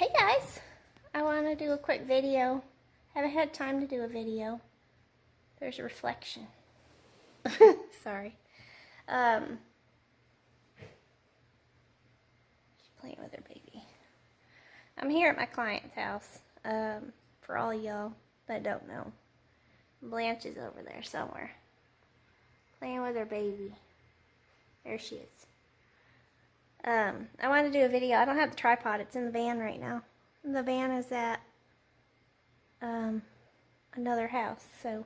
Hey guys, I want to do a quick video. Haven't had time to do a video. There's a reflection. Sorry. She's playing with her baby. I'm here at my client's house. For all y'all that don't know, Blanche is over there somewhere, playing with her baby. There she is. I wanted to do a video. I don't have the tripod. It's in the van right now. The van is at another house. So,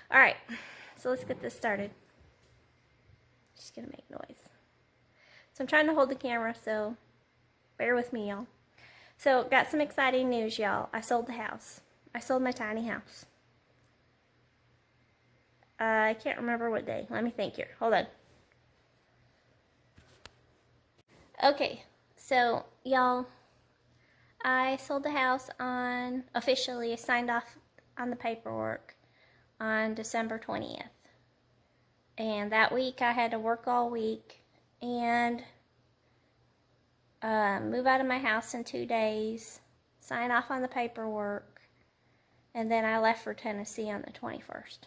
all right. So let's get this started. Just gonna make noise. So I'm trying to hold the camera, so bear with me, y'all. So got some exciting news, y'all. I sold the house. I sold my tiny house. I can't remember what day. Let me think here. Hold on. Okay, so y'all, I sold the house officially signed off on the paperwork on December 20th. And that week I had to work all week and move out of my house in 2 days, sign off on the paperwork, and then I left for Tennessee on the 21st.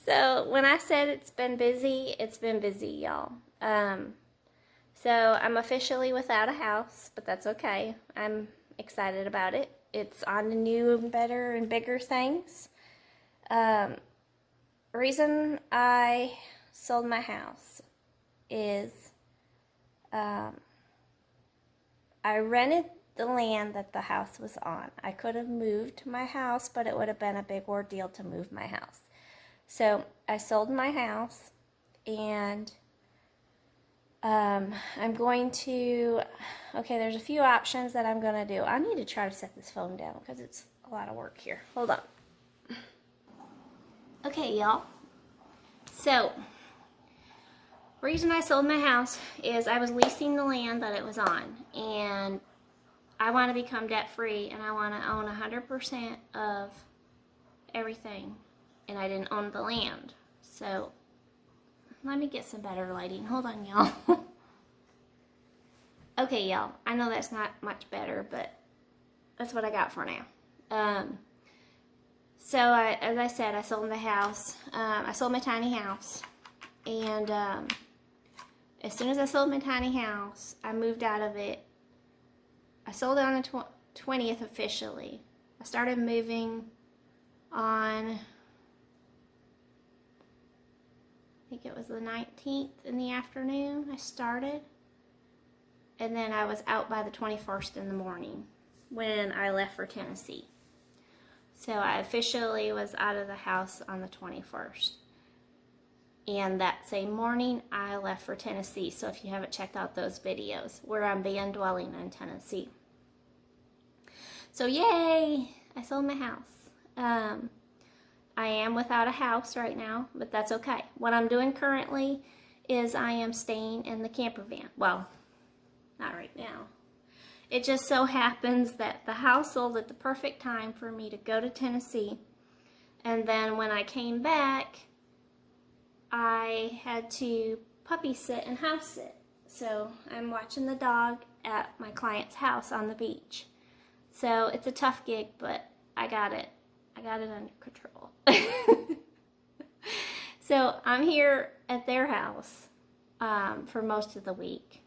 So when I said it's been busy, y'all. So I'm officially without a house, but that's okay. I'm excited about it. It's on to new and better and bigger things. Reason I sold my house is I rented the land that the house was on. I could have moved my house, but it would have been a big ordeal to move my house. So I sold my house, and I'm going to, okay, there's a few options that I'm going to do. I need to try to set this phone down because it's a lot of work here. Hold on. Okay, y'all. So, reason I sold my house is I was leasing the land that it was on, and I want to become debt-free, and I want to own 100% of everything, and I didn't own the land. So, let me get some better lighting. Hold on, y'all. Okay, y'all. I know that's not much better, but that's what I got for now. So, as I said, I sold the house. I sold my tiny house. And as soon as I sold my tiny house, I moved out of it. I sold it on the 20th officially. I started moving on, I think it was the 19th in the afternoon I started. And then I was out by the 21st in the morning when I left for Tennessee. So I officially was out of the house on the 21st. And that same morning, I left for Tennessee. So if you haven't checked out those videos, where I'm van dwelling in Tennessee. So yay! I sold my house. I am without a house right now, but that's okay. What I'm doing currently is I am staying in the camper van. Well, not right now. It just so happens that the house sold at the perfect time for me to go to Tennessee. And then when I came back, I had to puppy sit and house sit. So I'm watching the dog at my client's house on the beach. So it's a tough gig, but I got it. I got it under control. So I'm here at their house for most of the week.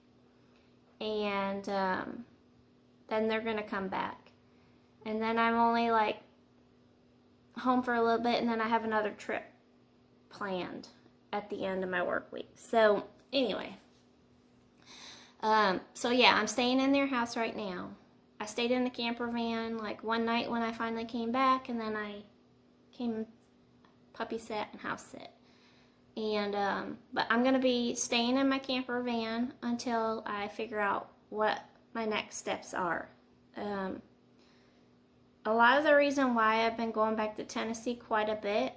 And then they're going to come back. And then I'm only like home for a little bit, and then I have another trip planned at the end of my work week. So anyway, so yeah, I'm staying in their house right now. I stayed in the camper van like one night when I finally came back, and then I came puppy sit and house sit. And but I'm gonna be staying in my camper van until I figure out what my next steps are. A lot of the reason why I've been going back to Tennessee quite a bit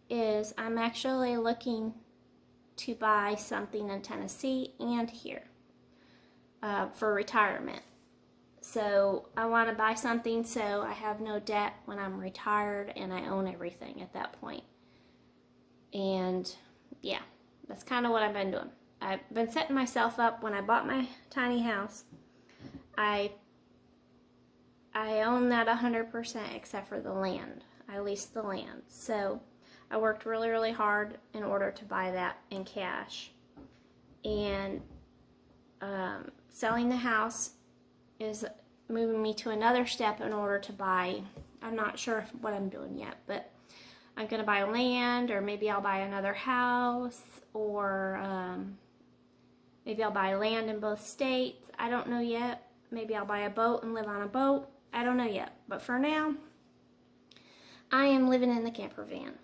is I'm actually looking to buy something in Tennessee and here for retirement. So I want to buy something so I have no debt when I'm retired and I own everything at that point. And yeah, that's kind of what I've been doing. I've been setting myself up. When I bought my tiny house, I own that 100% except for the land. I leased the land. So I worked really, really hard in order to buy that in cash. And selling the house is moving me to another step in order to buy, I'm not sure what I'm doing yet, but I'm going to buy land, or maybe I'll buy another house, or maybe I'll buy land in both states. I don't know yet. Maybe I'll buy a boat and live on a boat. I don't know yet. But for now, I am living in the camper van.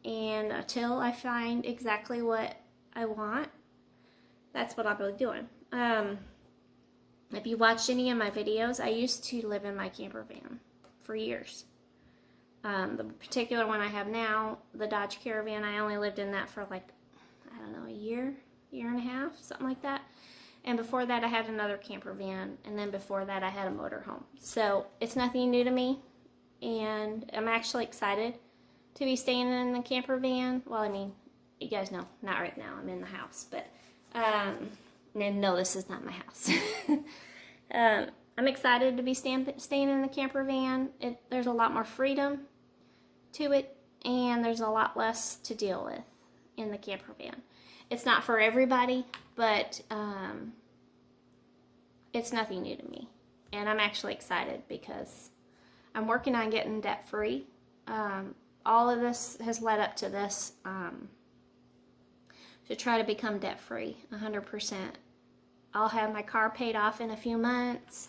And until I find exactly what I want, that's what I'll be doing. If you watched any of my videos, I used to live in my camper van for years. The particular one I have now, the Dodge Caravan, I only lived in that for like, I don't know, a year and a half, something like that. And before that, I had another camper van, and then before that, I had a motorhome. So it's nothing new to me, and I'm actually excited to be staying in the camper van. Well, I mean, you guys know, not right now. I'm in the house, but no, this is not my house. I'm excited to be staying in the camper van. There's a lot more freedom to it, and there's a lot less to deal with in the camper van. It's not for everybody, but it's nothing new to me. And I'm actually excited because I'm working on getting debt-free. All of this has led up to this, to try to become debt-free, 100%. I'll have my car paid off in a few months,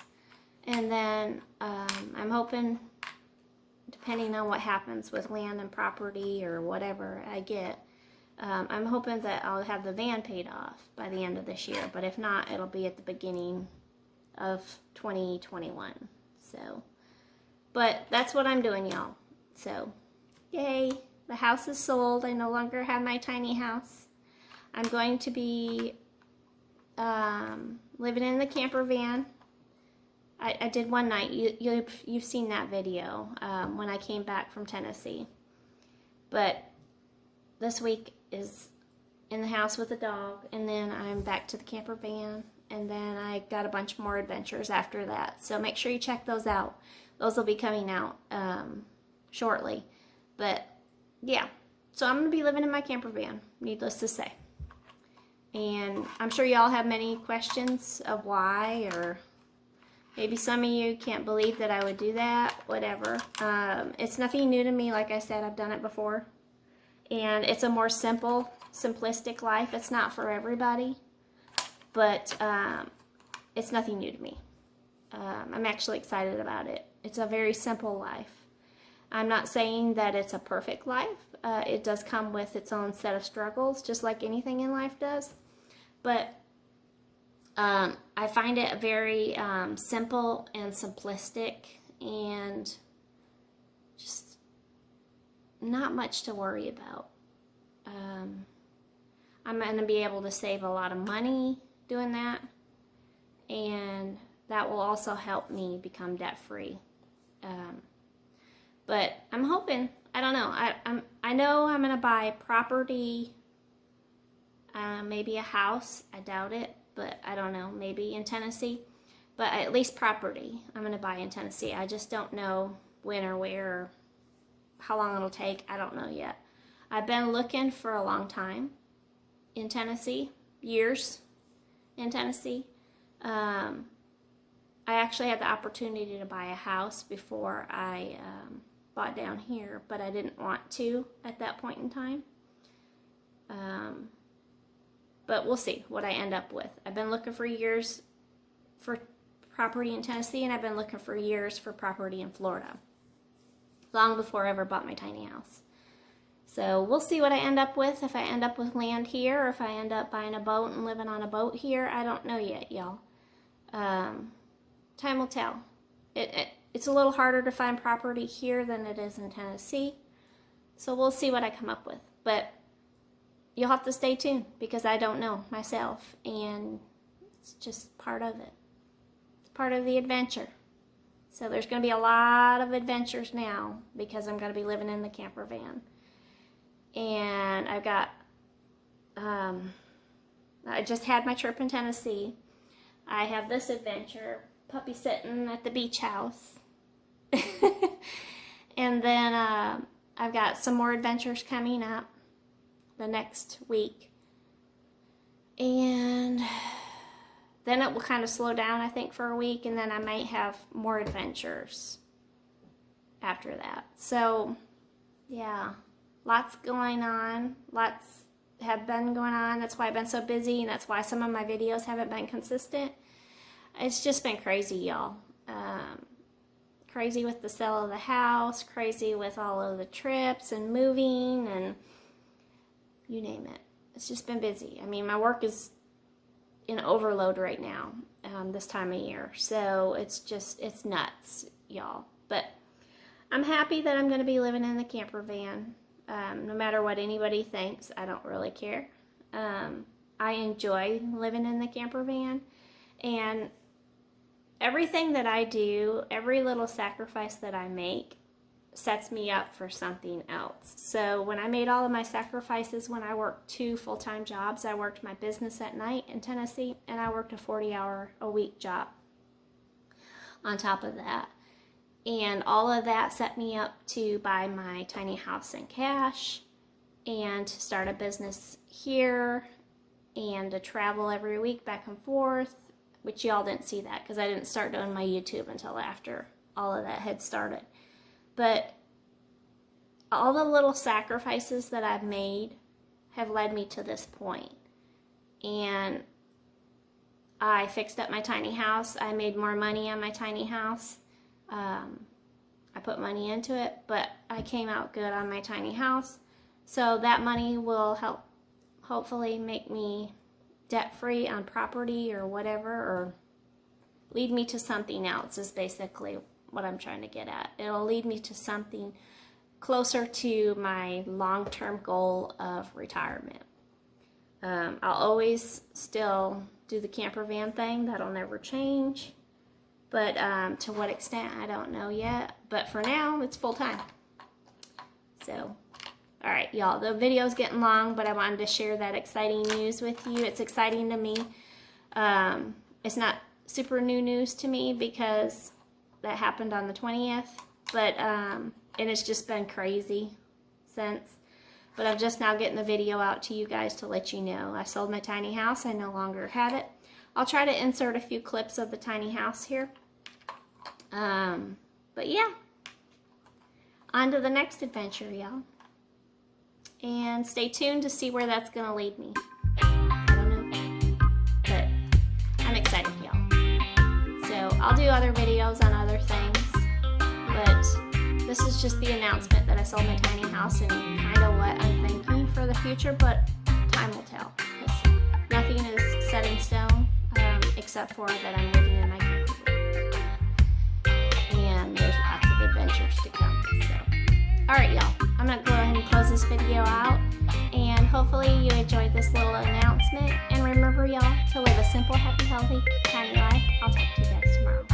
and then I'm hoping, depending on what happens with land and property or whatever I get, I'm hoping that I'll have the van paid off by the end of this year. But if not, it'll be at the beginning of 2021. So, but that's what I'm doing, y'all. So, yay, the house is sold. I no longer have my tiny house. I'm going to be living in the camper van. I did one night. You've seen that video when I came back from Tennessee. But this week is in the house with the dog, and then I'm back to the camper van, and then I got a bunch more adventures after that. So make sure you check those out. Those will be coming out shortly. But yeah, so I'm going to be living in my camper van, needless to say. And I'm sure y'all have many questions of why, or maybe some of you can't believe that I would do that, whatever. It's nothing new to me. Like I said, I've done it before. And it's a more simplistic life. It's not for everybody, but it's nothing new to me. I'm actually excited about it. It's a very simple life. I'm not saying that it's a perfect life. It does come with its own set of struggles, just like anything in life does. But I find it very simple and simplistic, and just not much to worry about. I'm going to be able to save a lot of money doing that, and that will also help me become debt-free. But I'm hoping, I don't know, I know I'm going to buy property, maybe a house, I doubt it, but I don't know, maybe in Tennessee, but at least property I'm going to buy in Tennessee. I just don't know when or where, or how long it'll take. I don't know yet. I've been looking for a long time in Tennessee, years in Tennessee. I actually had the opportunity to buy a house before I bought down here, but I didn't want to at that point in time. But we'll see what I end up with. I've been looking for years for property in Tennessee, and I've been looking for years for property in Florida, long before I ever bought my tiny house. So we'll see what I end up with, if I end up with land here, or if I end up buying a boat and living on a boat here. I don't know yet, y'all. Time will tell. It's a little harder to find property here than it is in Tennessee. So we'll see what I come up with. But you'll have to stay tuned, because I don't know myself, and it's just part of it. It's part of the adventure. So there's going to be a lot of adventures now, because I'm going to be living in the camper van. And I've got I just had my trip in Tennessee. I have this adventure, puppy sitting at the beach house. And then I've got some more adventures coming up the next week. And then it will kind of slow down, I think, for a week, and then I might have more adventures after that. So, yeah, lots going on. Lots have been going on. That's why I've been so busy, and that's why some of my videos haven't been consistent. It's just been crazy, y'all. Crazy with the sale of the house, crazy with all of the trips and moving and you name it. It's just been busy. I mean, my work is in overload right now, this time of year. So it's nuts, y'all. But I'm happy that I'm going to be living in the camper van. No matter what anybody thinks, I don't really care. I enjoy living in the camper van. And everything that I do, every little sacrifice that I make, sets me up for something else. So when I made all of my sacrifices, when I worked 2 full-time jobs, I worked my business at night in Tennessee, and I worked a 40-hour-a-week job on top of that. And all of that set me up to buy my tiny house in cash and to start a business here and to travel every week back and forth, which y'all didn't see that because I didn't start doing my YouTube until after all of that had started. But all the little sacrifices that I've made have led me to this point. And I fixed up my tiny house. I made more money on my tiny house. I put money into it, but I came out good on my tiny house. So that money will help hopefully make me debt-free on property or whatever, or lead me to something else is basically what I'm trying to get at. It'll lead me to something closer to my long-term goal of retirement. I'll always still do the camper van thing. That'll never change. But to what extent, I don't know yet. But for now, it's full-time. So, all right, y'all. The video's getting long, but I wanted to share that exciting news with you. It's exciting to me. It's not super new news to me because that happened on the 20th. But, and it's just been crazy since. But I'm just now getting the video out to you guys to let you know. I sold my tiny house. I no longer have it. I'll try to insert a few clips of the tiny house here. But yeah, on to the next adventure, y'all. And stay tuned to see where that's going to lead me. I don't know, but I'm excited, y'all. So I'll do other videos on other things, but this is just the announcement that I sold my tiny house and kind of what I'm thinking for the future, but time will tell. Because nothing is set in stone, except for that I'm living in my camper. And there's lots of adventures to come. So, alright, y'all. I'm going to go ahead and close this video out. And hopefully you enjoyed this little announcement. And remember, y'all, to live a simple, happy, healthy, tiny life. I'll talk to you guys tomorrow.